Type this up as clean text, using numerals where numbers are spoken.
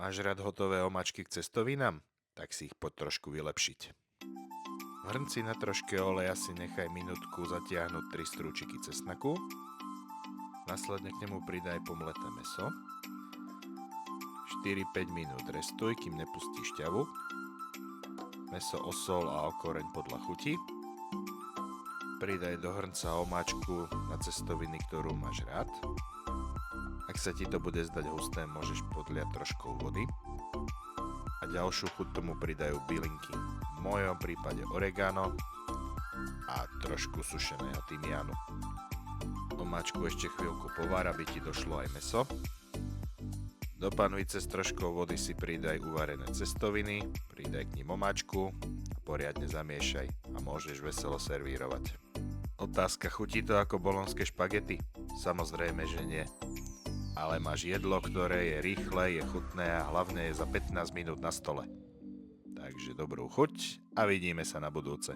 Máš rád hotové omáčky k cestovinám? Tak si ich poď trošku vylepšiť. V hrnci na troške oleja si nechaj minútku zatiahnuť 3 strúčiky cesnaku. Následne k nemu pridaj pomleté mäso. 4-5 minút restuj, kým nepustí šťavu. Mäso osol a okoreň podľa chuti. Pridaj do hrnca omáčku na cestoviny, ktorú máš rád. Ak sa ti to bude zdať husté, môžeš podliať troškou vody. A ďalšiu chuť tomu pridajú bylinky. V mojom prípade oregano a trošku sušeného tymiánu. Omáčku ešte chvíľku povár, aby ti došlo aj mäso. Do panvice s troškou vody si pridaj uvarené cestoviny, pridaj k nim omáčku a poriadne zamiešaj a môžeš veselo servírovať. Otázka, chutí to ako bolonské špagety? Samozrejme, že nie. Ale máš jedlo, ktoré je rýchle, je chutné a hlavne je za 15 minút na stole. Takže dobrú chuť a vidíme sa na budúce.